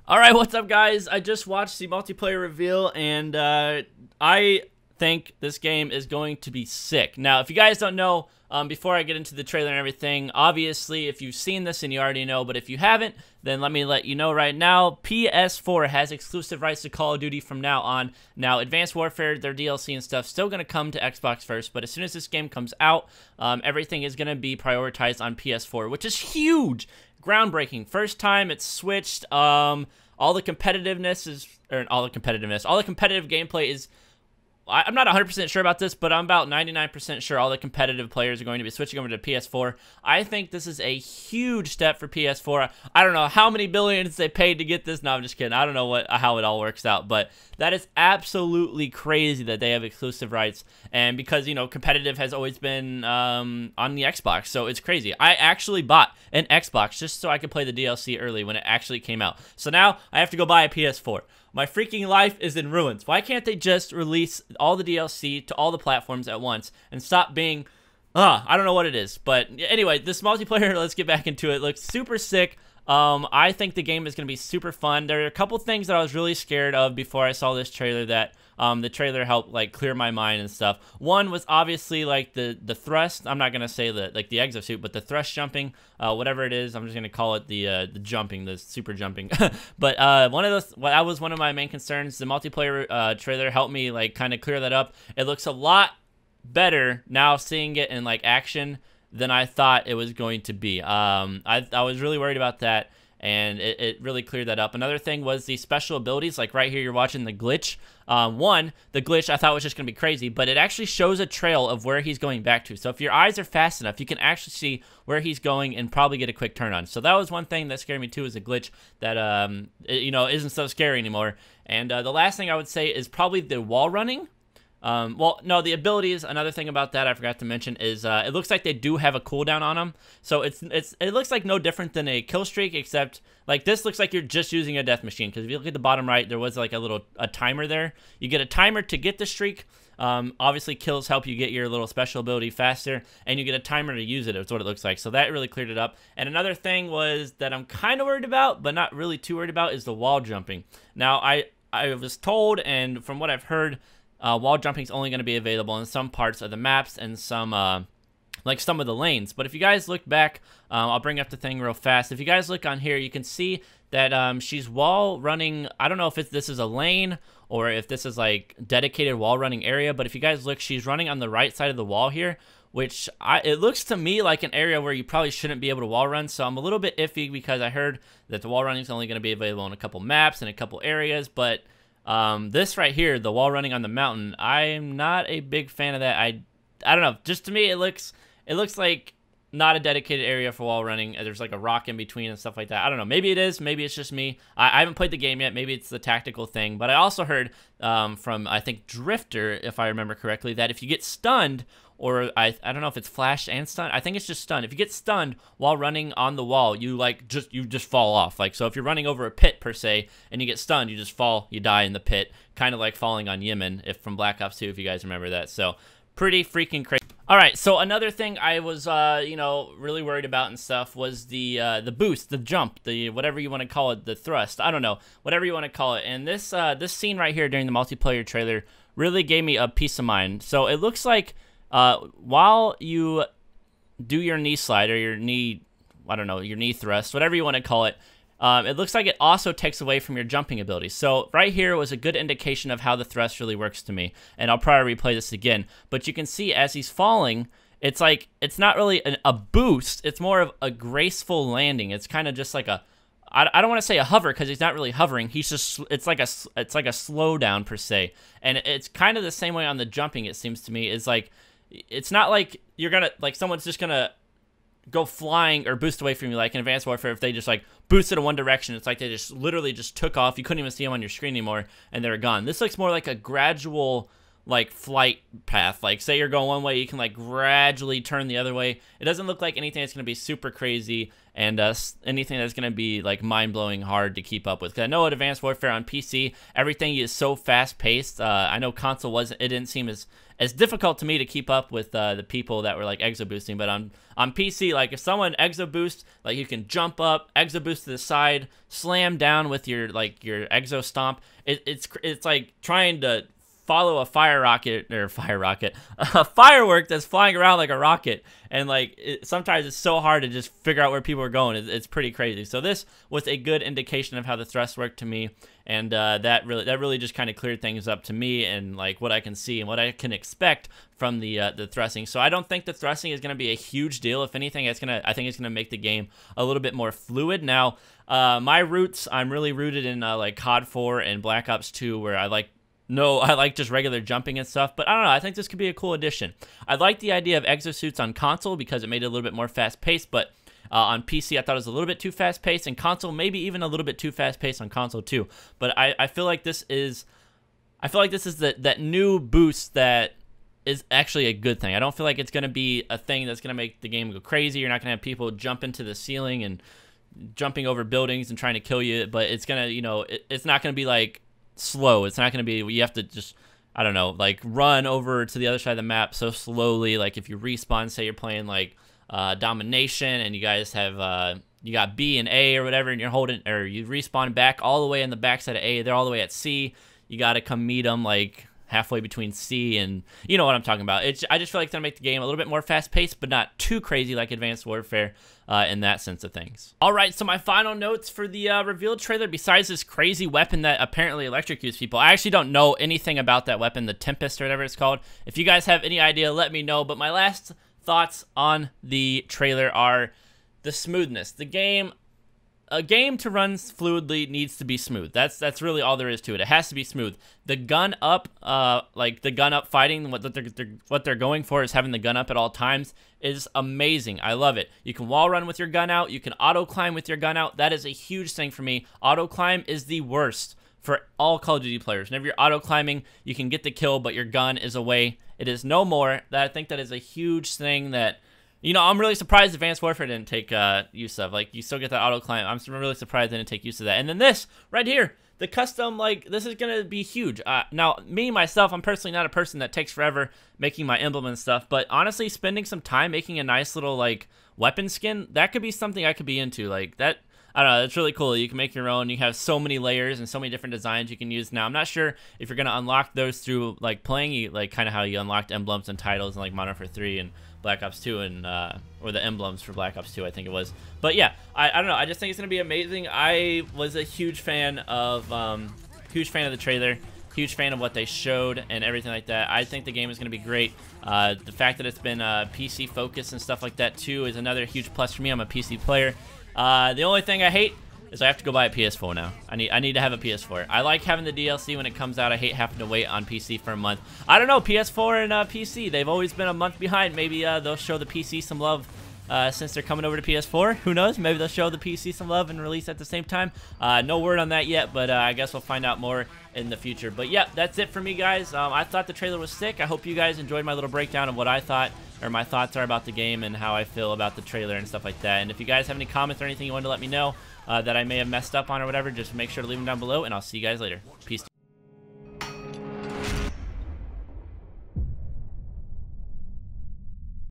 All right, what's up, guys? I just watched the multiplayer reveal, and I think this game is going to be sick. Now, if you guys don't know, before I get into the trailer and everything, obviously, if you've seen this and you already know, but if you haven't, then let me let you know right now, PS4 has exclusive rights to Call of Duty from now on. Now, Advanced Warfare, their DLC and stuff, still going to come to Xbox first, but as soon as this game comes out, everything is going to be prioritized on PS4, which is huge! Groundbreaking. First time it's switched. All the competitiveness is, all the competitive gameplay is, I'm not 100% sure about this, but I'm about 99% sure all the competitive players are going to be switching over to PS4. I think this is a huge step for PS4. I don't know how many billions they paid to get this. No, I'm just kidding. I don't know how it all works out, but that is absolutely crazy that they have exclusive rights. And because, you know, competitive has always been on the Xbox, so it's crazy. I actually bought an Xbox just so I could play the DLC early when it actually came out. So now I have to go buy a PS4. My freaking life is in ruins. Why can't they just release all the DLC to all the platforms at once and stop being, I don't know what it is. But anyway, this multiplayer, let's get back into it. Looks super sick. I think the game is going to be super fun. There are a couple things that I was really scared of before I saw this trailer that the trailer helped like clear my mind and stuff. One was obviously like the thrust. I'm not going to say the exosuit, but the thrust jumping, whatever it is, I'm just going to call it the jumping, the super jumping. But that was one of my main concerns. The multiplayer trailer helped me like kind of clear that up. It looks a lot better now seeing it in like action than I thought it was going to be. I was really worried about that, and it really cleared that up. Another thing was the special abilities. Like right here, you're watching the glitch. The glitch I thought was just going to be crazy, but it actually shows a trail of where he's going back to. So if your eyes are fast enough, you can actually see where he's going and probably get a quick turn on. So that was one thing that scared me too, is a glitch that, you know, isn't so scary anymore. And the last thing I would say is probably the wall running. Well, no, the abilities, another thing about that I forgot to mention is, it looks like they do have a cooldown on them. So it looks like no different than a kill streak, except like this looks like you're just using a death machine. Because if you look at the bottom right, there was like a timer there. You get a timer to get the streak. Obviously kills help you get your little special ability faster, and you get a timer to use it. That's what it looks like. So that really cleared it up. And another thing was that I'm kind of worried about, but not really too worried about, is the wall jumping. Now, I was told, and from what I've heard, wall jumping is only going to be available in some parts of the maps and some like some of the lanes. But if you guys look back, I'll bring up the thing real fast. If you guys look on here, you can see that she's wall running. I don't know if this is a lane or if this is like dedicated wall running area, but if you guys look, she's running on the right side of the wall here, which it looks to me like an area where you probably shouldn't be able to wall run. So I'm a little bit iffy because I heard that the wall running is only going to be available in a couple maps and a couple areas, but this right here, the wall running on the mountain, I'm not a big fan of that. I don't know. Just to me, it looks like not a dedicated area for wall running. There's like a rock in between and stuff like that. I don't know. Maybe it is. Maybe it's just me. I haven't played the game yet. Maybe it's the tactical thing. But I also heard from, I think, Drifter, if I remember correctly, that if you get stunned, or I don't know if it's flashed and stunned. I think it's just stunned. If you get stunned while running on the wall, you just fall off. Like, so if you're running over a pit per se and you get stunned, you just fall, you die in the pit, kind of like falling on Yemen from Black Ops 2, if you guys remember that. So pretty freaking crazy. All right, so another thing I was you know, really worried about and stuff was the boost, the jump, the whatever you want to call it, the thrust. I don't know, whatever you want to call it. And this this scene right here during the multiplayer trailer really gave me a peace of mind. So it looks like while you do your knee slide or your knee, I don't know, your knee thrust, whatever you want to call it, it looks like it also takes away from your jumping ability. So right here was a good indication of how the thrust really works to me. And I'll probably replay this again. But you can see as he's falling, it's like, it's not really a boost. It's more of a graceful landing. It's kind of just like a, I don't want to say a hover because he's not really hovering. He's just, it's like a slowdown per se. And it's kind of the same way on the jumping, it seems to me. Is like, it's not like you're gonna, like someone's just gonna go flying or boost away from you like in Advanced Warfare. If they just like boosted in one direction, it's like they just literally just took off. You couldn't even see them on your screen anymore and they're gone. This looks more like a gradual like flight path. Like say you're going one way, you can like gradually turn the other way. It doesn't look like anything that's going to be super crazy and anything that's going to be like mind-blowing hard to keep up with. Because I know at Advanced Warfare on PC, everything is so fast-paced. I know console it didn't seem as difficult to me to keep up with the people that were like exo boosting. But on PC, like if someone exo boosts, like you can jump up, exo boost to the side, slam down with your exo stomp. It's like trying to follow a a firework that's flying around like a rocket, and like sometimes it's so hard to just figure out where people are going. It's pretty crazy. So this was a good indication of how the thrust worked to me, and that really just kind of cleared things up to me and like what I can see and what I can expect from the thrusting. So I don't think the thrusting is going to be a huge deal. If anything, I think it's going to make the game a little bit more fluid. Now, my roots, I'm really rooted in like COD 4 and Black Ops 2, where I like just regular jumping and stuff, but I don't know, I think this could be a cool addition. I like the idea of exosuits on console because it made it a little bit more fast-paced, but on PC I thought it was a little bit too fast-paced, and console maybe even a little bit too fast-paced on console too. But I feel like this is that new boost that is actually a good thing. I don't feel like it's going to be a thing that's going to make the game go crazy. You're not going to have people jump into the ceiling and jumping over buildings and trying to kill you, but it's going to, it's not going to be like slow. It's not going to be, you have to just, I don't know, like run over to the other side of the map so slowly. Like if you respawn, say you're playing like Domination, and you guys have you got B and A or whatever, and you're holding, or you respawn back all the way in the backside of A, they're all the way at C, you got to come meet them like halfway between C, and you know what I'm talking about. I just feel like it's going to make the game a little bit more fast-paced, but not too crazy like Advanced Warfare in that sense of things. Alright, so my final notes for the reveal trailer, besides this crazy weapon that apparently electrocutes people. I actually don't know anything about that weapon, the Tempest or whatever it's called. If you guys have any idea, let me know. But my last thoughts on the trailer are the smoothness. A game to run fluidly needs to be smooth. That's really all there is to it. It has to be smooth. The gun up, like the gun up fighting, what they're going for is having the gun up at all times, is amazing. I love it. You can wall run with your gun out. You can auto climb with your gun out. That is a huge thing for me. Auto climb is the worst for all Call of Duty players. Whenever you're auto climbing, you can get the kill, but your gun is away. It is no more. I think that is a huge thing that, you know, I'm really surprised Advanced Warfare didn't take use of. Like, you still get that auto climb. I'm really surprised they didn't take use of that. And then this right here, the custom, like, this is going to be huge. Now, myself, I'm personally not a person that takes forever making my emblem and stuff. But honestly, spending some time making a nice little, like, weapon skin, that could be something I could be into. Like, that, I don't know, it's really cool. You can make your own. You have so many layers and so many different designs you can use. Now, I'm not sure if you're going to unlock those through, like, playing, like, kind of how you unlocked emblems and titles in, like, Modern Warfare 3 and Black Ops 2 and or the emblems for Black Ops 2, I think it was. But yeah, I don't know. I just think it's gonna be amazing. I was a huge fan of the trailer, huge fan of what they showed and everything like that. I think the game is gonna be great. The fact that it's been PC focused and stuff like that too is another huge plus for me. I'm a PC player. The only thing I hate is I have to go buy a PS4 now. I need to have a PS4. I like having the DLC when it comes out. I hate having to wait on PC for a month. I don't know, PS4 and PC, they've always been a month behind. Maybe they'll show the PC some love since they're coming over to PS4. Who knows? Maybe they'll show the PC some love and release at the same time. No word on that yet, but I guess we'll find out more in the future. But yeah, that's it for me, guys. I thought the trailer was sick. I hope you guys enjoyed my little breakdown of what I thought, or my thoughts are about the game and how I feel about the trailer and stuff like that. And if you guys have any comments or anything you want to let me know that I may have messed up on or whatever, just make sure to leave them down below, and I'll see you guys later. Peace.